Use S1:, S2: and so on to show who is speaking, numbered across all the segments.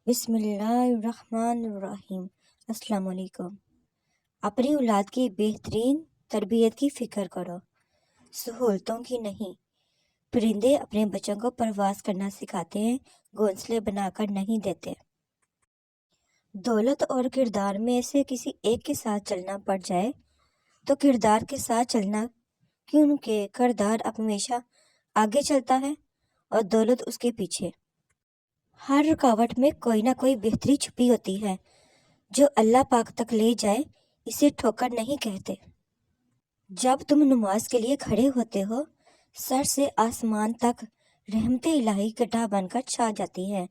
S1: بسم اللہ الرحمن الرحیم۔ السلام علیکم۔ اپنی اولاد کی بہترین تربیت کی فکر کرو، سہولتوں کی نہیں۔ پرندے اپنے بچوں کو پرواز کرنا سکھاتے ہیں، گھونسلے بنا کر نہیں دیتے۔ دولت اور کردار میں سے کسی ایک کے ساتھ چلنا پڑ جائے تو کردار کے ساتھ چلنا، کیونکہ کردار ہمیشہ آگے چلتا ہے اور دولت اس کے پیچھے۔ ہر رکاوٹ میں کوئی نہ کوئی بہتری چھپی ہوتی ہے، جو اللہ پاک تک لے جائے اسے ٹھوکر نہیں کہتے۔ جب تم نماز کے لیے کھڑے ہوتے ہو، سر سے آسمان تک رحمت الہی گٹھا بن کر چھا جاتی ہے۔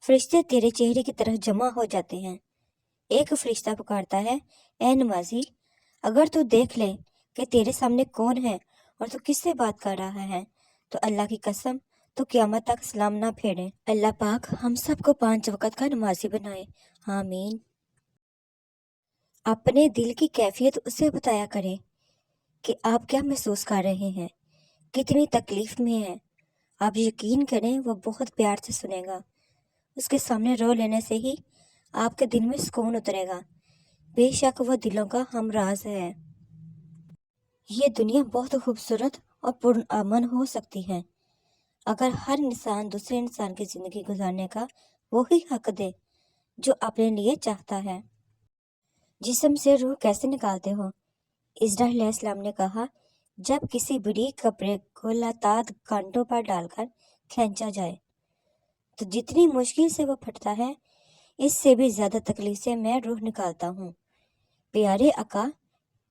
S1: فرشتے تیرے چہرے کی طرف جمع ہو جاتے ہیں۔ ایک فرشتہ پکارتا ہے، اے نمازی، اگر تو دیکھ لے کہ تیرے سامنے کون ہے اور تو کس سے بات کر رہا ہے، تو اللہ کی قسم تو قیامت تک سلام نہ پھیرے۔ اللہ پاک ہم سب کو 5 وقت کا نمازی بنائے، آمین۔ اپنے دل کی کیفیت اسے بتایا کریں کہ آپ کیا محسوس کر رہے ہیں، کتنی تکلیف میں ہیں۔ آپ یقین کریں وہ بہت پیار سے سنے گا۔ اس کے سامنے رو لینے سے ہی آپ کے دل میں سکون اترے گا۔ بے شک وہ دلوں کا ہمراز ہے۔ یہ دنیا بہت خوبصورت اور پرامن ہو سکتی ہے اگر ہر انسان دوسرے انسان کی زندگی گزارنے کا وہی حق دے جو اپنے لیے چاہتا ہے۔ جسم سے روح کیسے نکالتے ہو؟ عزرا علیہ السلام نے کہا، جب کسی بریک کپڑے کو لاتعداد کانٹوں پر ڈال کر کھینچا جائے تو جتنی مشکل سے وہ پھٹتا ہے، اس سے بھی زیادہ تکلیف سے میں روح نکالتا ہوں۔ پیارے آقا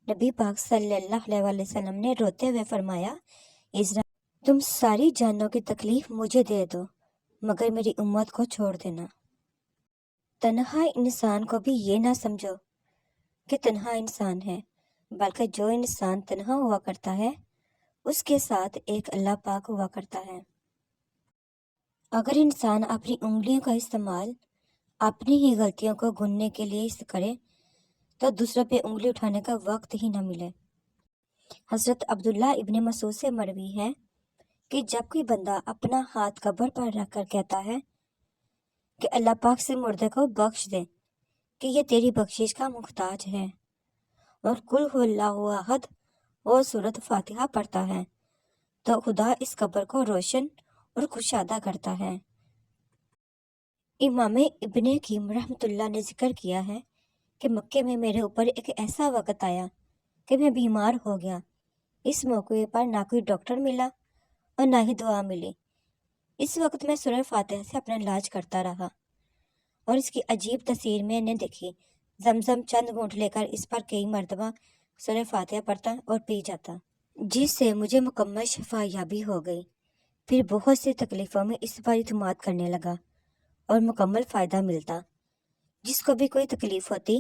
S1: نبی پاک صلی اللہ علیہ وسلم نے روتے ہوئے فرمایا، عزرا، تم ساری جانوں کی تکلیف مجھے دے دو مگر میری امت کو چھوڑ دینا۔ تنہا انسان کو بھی یہ نہ سمجھو کہ تنہا انسان ہے، بلکہ جو انسان تنہا ہوا کرتا ہے اس کے ساتھ ایک اللہ پاک ہوا کرتا ہے۔ اگر انسان اپنی انگلیوں کا استعمال اپنی ہی غلطیوں کو گننے کے لیے کرے تو دوسروں پہ انگلی اٹھانے کا وقت ہی نہ ملے۔ حضرت عبداللہ ابن مسعود سے مروی ہے کہ جب کوئی بندہ اپنا ہاتھ قبر پر رکھ کر کہتا ہے کہ اللہ پاک سے مردے کو بخش دے کہ یہ تیری بخشش کا محتاج ہے، اور قل هو اللہ احد اور سورۃ فاتحہ پڑھتا ہے، تو خدا اس قبر کو روشن اور کشادہ کرتا ہے۔ امام ابن حکیم رحمۃ اللہ نے ذکر کیا ہے کہ مکے میں میرے اوپر ایک ایسا وقت آیا کہ میں بیمار ہو گیا۔ اس موقع پر نہ کوئی ڈاکٹر ملا اور نہ ہی دعا ملی۔ اس وقت میں سورہ فاتحہ سے اپنا علاج کرتا رہا اور اس کی عجیب تصویر میں نے دیکھی۔ زمزم چند گھونٹ لے کر اس پر کئی مرتبہ سورہ فاتحہ پڑھتا اور پی جاتا، جس سے مجھے مکمل شفا یابی ہو گئی۔ پھر بہت سی تکلیفوں میں اس پر اعتماد کرنے لگا اور مکمل فائدہ ملتا۔ جس کو بھی کوئی تکلیف ہوتی،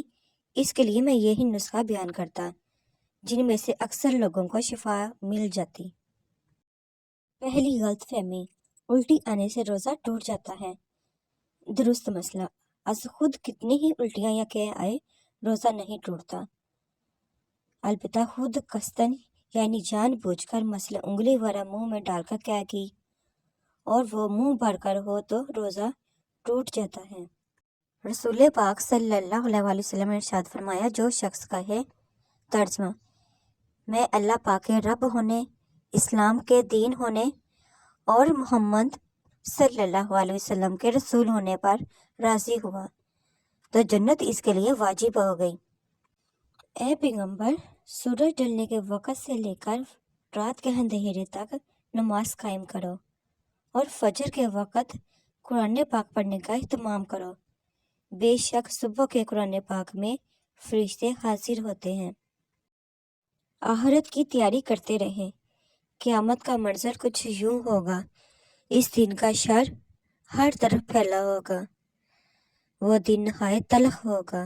S1: اس کے لیے میں یہی نسخہ بیان کرتا، جن میں سے اکثر لوگوں کو شفا مل جاتی۔ پہلی غلط فہمی، الٹی آنے سے روزہ ٹوٹ جاتا ہے۔ درست مسئلہ، از خود کتنی ہی الٹیاں یا کہ آئے روزہ نہیں ٹوٹتا، البتہ خود قصدن یعنی جان بوجھ کر مثلا انگلی وغیرہ منہ میں ڈال کر کیا کی اور وہ منہ بھر کر ہو تو روزہ ٹوٹ جاتا ہے۔ رسول پاک صلی اللہ علیہ وسلم نے ارشاد فرمایا، جو شخص کہے، ترجمہ، میں اللہ پاک کے رب ہونے، اسلام کے دین ہونے اور محمد صلی اللہ علیہ وسلم کے رسول ہونے پر راضی ہوا تو جنت اس کے لیے واجب ہو گئی۔ اے پیغمبر، سورج ڈلنے کے وقت سے لے کر رات کے اندھیرے تک نماز قائم کرو اور فجر کے وقت قرآن پاک پڑھنے کا اہتمام کرو۔ بے شک صبح کے قرآن پاک میں فرشتے حاضر ہوتے ہیں۔ آخرت کی تیاری کرتے رہیں۔ قیامت کا منظر کچھ یوں ہوگا، اس دن کا شر ہر طرف پھیلا ہوگا، وہ دن نہایت تلخ ہوگا،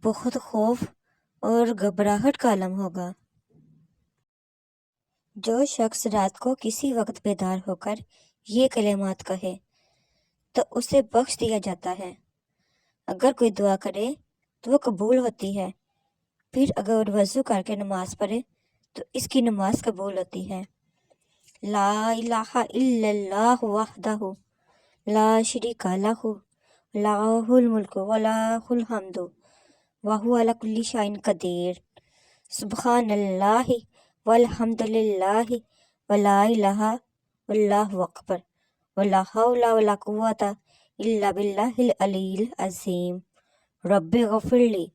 S1: بہت خوف اور گھبراہٹ کا عالم ہوگا۔ جو شخص رات کو کسی وقت بیدار ہو کر یہ کلمات کہے تو اسے بخش دیا جاتا ہے۔ اگر کوئی دعا کرے تو وہ قبول ہوتی ہے، پھر اگر وضو کر کے نماز پڑھے تو اس کی نماز قبول ہوتی ہے۔ لا الہ الا اللہ وحدہ لا شریک لہ لہُ الملک و لہ الحمد وہو علی کل شیء قدیر۔ سبحان اللہ والحمد للہ ولا الہ واللہ اکبر ولا حول ولا قوۃ الا باللہ العلی العظیم۔ رب اغفر لی۔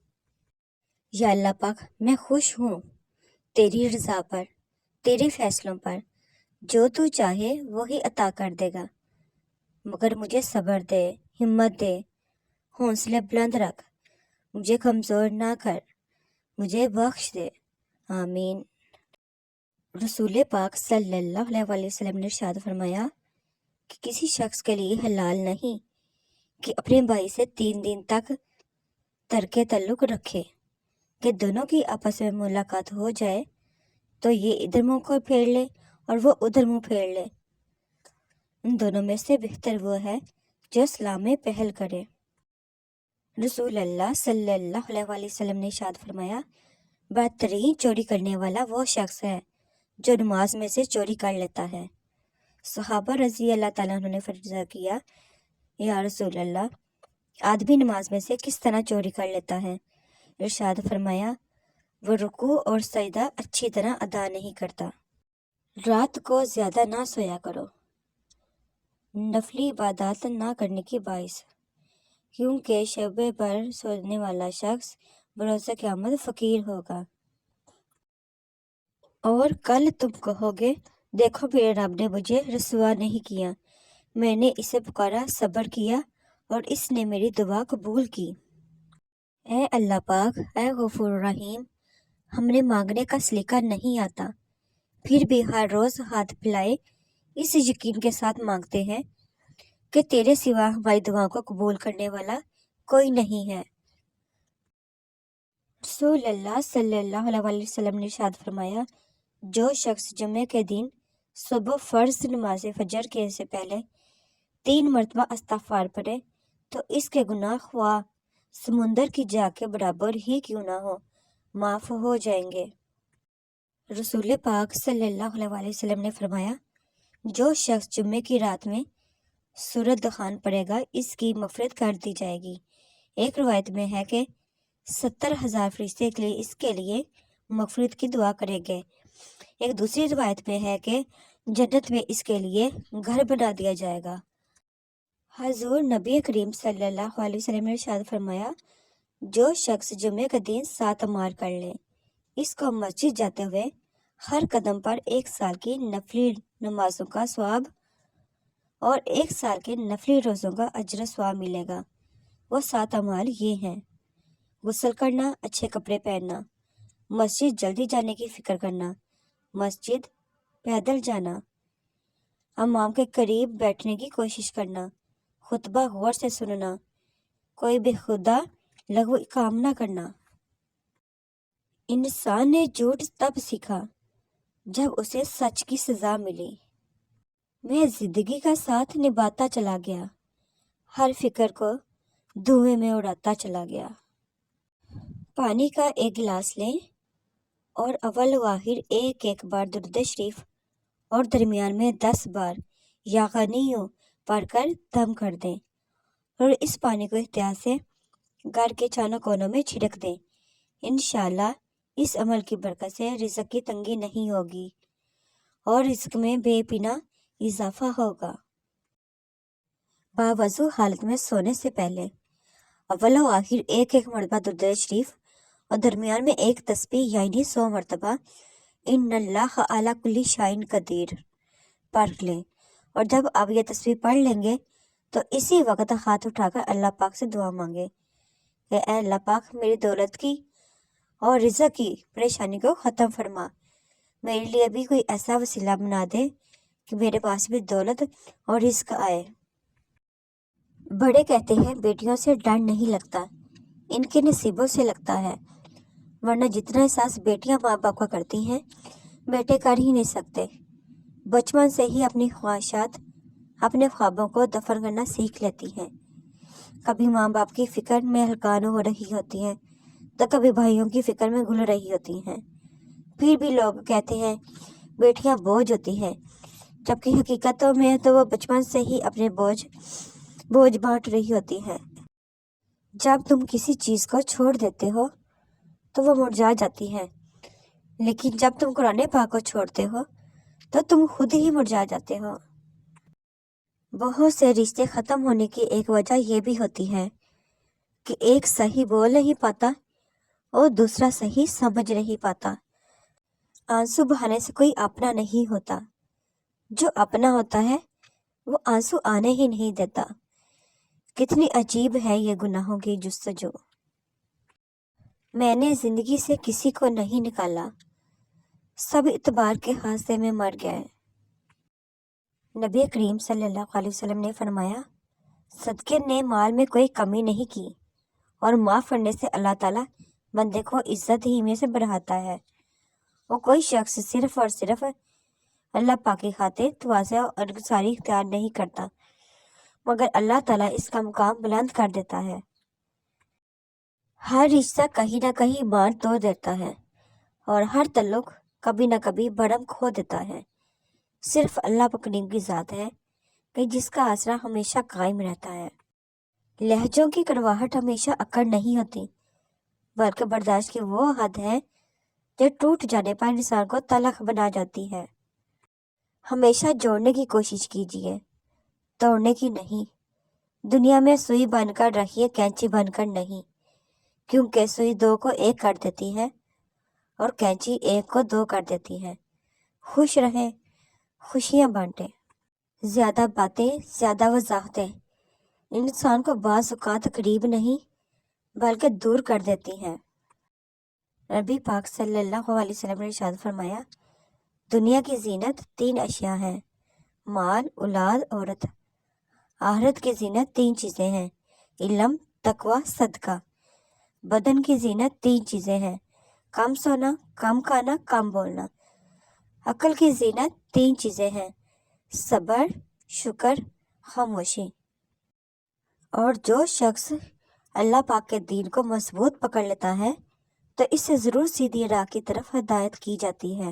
S1: یا اللہ پاک، میں خوش ہوں تیری رضا پر، تیرے فیصلوں پر۔ جو تو چاہے وہی عطا کر دے گا، مگر مجھے صبر دے، ہمت دے، حوصلے بلند رکھ، مجھے کمزور نہ کر، مجھے بخش دے، آمین۔ رسول پاک صلی اللہ علیہ وسلم نے ارشاد فرمایا کہ کسی شخص کے لیے حلال نہیں کہ اپنے بھائی سے 3 دن تک ترک تعلق رکھے، کہ دونوں کی آپس میں ملاقات ہو جائے تو یہ ادھر منہ کو پھیر لے اور وہ ادھر منہ پھیر لے۔ ان دونوں میں سے بہتر وہ ہے جو اسلام میں پہل کرے۔ رسول اللہ صلی اللہ علیہ وسلم نے ارشاد فرمایا، بہترین چوری کرنے والا وہ شخص ہے جو نماز میں سے چوری کر لیتا ہے۔ صحابہ رضی اللہ تعالیٰ عنہ نے فرض کیا، یا رسول اللہ، آدمی نماز میں سے کس طرح چوری کر لیتا ہے؟ ارشاد فرمایا، وہ رکوع اور سجدہ اچھی طرح ادا نہیں کرتا۔ رات کو زیادہ نہ سویا کرو، نفلی عبادات نہ کرنے کی باعث، کیونکہ شب پر سونے والا شخص بروز قیامت فقیر ہوگا۔ اور کل تم کہو گے، دیکھو میرے رب نے مجھے رسوا نہیں کیا، میں نے اسے پکارا، صبر کیا اور اس نے میری دعا قبول کی۔ اے اللہ پاک، اے غفور رحیم، ہمیں مانگنے کا سلیقہ نہیں آتا، پھر بھی ہر روز ہاتھ پھیلائے اس یقین کے ساتھ مانگتے ہیں کہ تیرے سوا ہماری دعاؤں کو قبول کرنے والا کوئی نہیں ہے۔ رسول اللہ صلی اللہ علیہ وسلم نے ارشاد فرمایا، جو شخص جمعے کے دن صبح فرض نماز فجر کے سے پہلے 3 مرتبہ استغفار پڑھے تو اس کے گناہ خواہ سمندر کی جا کے برابر ہی کیوں نہ ہو، معاف ہو جائیں گے۔ رسول پاک صلی اللہ علیہ وسلم نے فرمایا، جو شخص جمعے کی رات میں سورۃ دخان پڑھے گا اس کی مغفرت کر دی جائے گی۔ ایک روایت میں ہے کہ 70,000 فرشتے اس کے لیے مغفرت کی دعا کریں گے۔ ایک دوسری روایت میں ہے کہ جنت میں اس کے لیے گھر بنا دیا جائے گا۔ حضور نبی کریم صلی اللہ علیہ وسلم نے ارشاد فرمایا، جو شخص جمعے کا دن 7 امار کر لے، اس کو مسجد جاتے ہوئے ہر قدم پر 1 سال کی نفلی نمازوں کا ثواب اور 1 سال کے نفلی روزوں کا اجر و ثواب ملے گا۔ وہ 7 اعمال یہ ہیں: غسل کرنا، اچھے کپڑے پہننا، مسجد جلدی جانے کی فکر کرنا، مسجد پیدل جانا، امام کے قریب بیٹھنے کی کوشش کرنا، خطبہ غور سے سننا، کوئی بےہودہ لغو کام نہ کرنا۔ انسان نے جھوٹ تب سیکھا جب اسے سچ کی سزا ملی۔ میں زندگی کا ساتھ نبھاتا چلا گیا، ہر فکر کو دھوئیں میں اڑاتا چلا گیا۔ پانی کا ایک گلاس لیں اور اول و آخر ایک بار درود شریف اور درمیان میں 10 بار یا غنیوں پڑھ کر دم کر دیں اور اس پانی کو احتیاط سے گھر کے چاروں کونوں میں چھڑک دیں۔ انشاءاللہ اس عمل کی برکت سے رزق کی تنگی نہیں ہوگی اور رزق میں بے پناہ اضافہ ہوگا۔ باوضو حالت میں سونے سے پہلے اول و آخر ایک مرتبہ درود شریف اور درمیان میں ایک تسبیح یعنی 100 مرتبہ ان اللہ علی کل شیء قدیر پڑھ لیں، اور جب آپ یہ تسبیح پڑھ لیں گے تو اسی وقت ہاتھ اٹھا کر اللہ پاک سے دعا مانگے کہ اے اللہ پاک، میری دولت کی اور رزق کی پریشانی کو ختم فرما، میرے لیے بھی کوئی ایسا وسیلہ بنا دے کہ میرے پاس بھی دولت اور رزق آئے۔ بڑے کہتے ہیں بیٹیوں سے ڈر نہیں لگتا، ان کے نصیبوں سے لگتا ہے، ورنہ جتنا احساس بیٹیاں ماں باپ کا کرتی ہیں بیٹے کر ہی نہیں سکتے۔ بچپن سے ہی اپنی خواہشات، اپنے خوابوں کو دفن کرنا سیکھ لیتی ہیں۔ کبھی ماں باپ کی فکر میں ہلکان ہو رہی ہوتی ہیں تو کبھی بھائیوں کی فکر میں گھل رہی ہوتی ہیں۔ پھر بھی لوگ کہتے ہیں بیٹیاں بوجھ ہوتی ہیں، جبکہ حقیقتوں میں تو وہ بچپن سے ہی اپنے بوجھ بانٹ رہی ہوتی ہے۔ جب تم کسی چیز کو چھوڑ دیتے ہو تو وہ مرجھا جاتی ہے، لیکن جب تم قرآن پاک کو چھوڑتے ہو تو تم خود ہی مرجھا جاتے ہو۔ بہت سے رشتے ختم ہونے کی ایک وجہ یہ بھی ہوتی ہے کہ ایک صحیح بول نہیں پاتا اور دوسرا صحیح سمجھ نہیں پاتا۔ آنسو بہانے سے کوئی اپنا نہیں ہوتا، جو اپنا ہوتا ہے وہ آنسو آنے ہی نہیں دیتا۔ کتنی عجیب ہے یہ گناہوں کی جستجو۔ میں نے زندگی سے کسی کو نہیں نکالا، سب اعتبار کے حادثے میں مر گئے۔ نبی کریم صلی اللہ علیہ وسلم نے فرمایا، صدقے نے مال میں کوئی کمی نہیں کی، اور معاف کرنے سے اللہ تعالیٰ بندے کو عزت ہی میں سے بڑھاتا ہے۔ وہ کوئی شخص صرف اور صرف اللہ پاک کی خاطر تواضع اور انکساری اختیار نہیں کرتا، مگر اللہ تعالیٰ اس کا مقام بلند کر دیتا ہے۔ ہر رشتہ کہیں نہ کہیں باندھ توڑ دیتا ہے، اور ہر تعلق کبھی نہ کبھی بھرم کھو دیتا ہے۔ صرف اللہ کریم کی ذات ہے کہ جس کا آسرا ہمیشہ قائم رہتا ہے۔ لہجوں کی کڑواہٹ ہمیشہ اکڑ نہیں ہوتی، بلکہ برداشت کی وہ حد ہے جو ٹوٹ جانے پر انسان کو تلخ بنا جاتی ہے۔ ہمیشہ جوڑنے کی کوشش کیجیے، توڑنے کی نہیں۔ دنیا میں سوئی بن کر رہیے، کینچی بن کر نہیں، کیونکہ سوئی دو کو ایک کر دیتی ہے اور کینچی ایک کو دو کر دیتی ہے۔ خوش رہیں، خوشیاں بانٹیں۔ زیادہ باتیں، زیادہ وضاحتیں انسان کو بعض اوقات قریب نہیں بلکہ دور کر دیتی ہیں۔ نبی پاک صلی اللہ علیہ وسلم نے ارشاد فرمایا، دنیا کی زینت 3 اشیاء ہیں، مال، اولاد، عورت۔ آخرت کی زینت 3 چیزیں ہیں، علم، تقوی، صدقہ۔ بدن کی زینت 3 چیزیں ہیں، کم سونا، کم کھانا، کم بولنا۔ عقل کی زینت 3 چیزیں ہیں، صبر، شکر، خاموشی۔ اور جو شخص اللہ پاک کے دین کو مضبوط پکڑ لیتا ہے تو اس سے ضرور سیدھی راہ کی طرف ہدایت کی جاتی ہے۔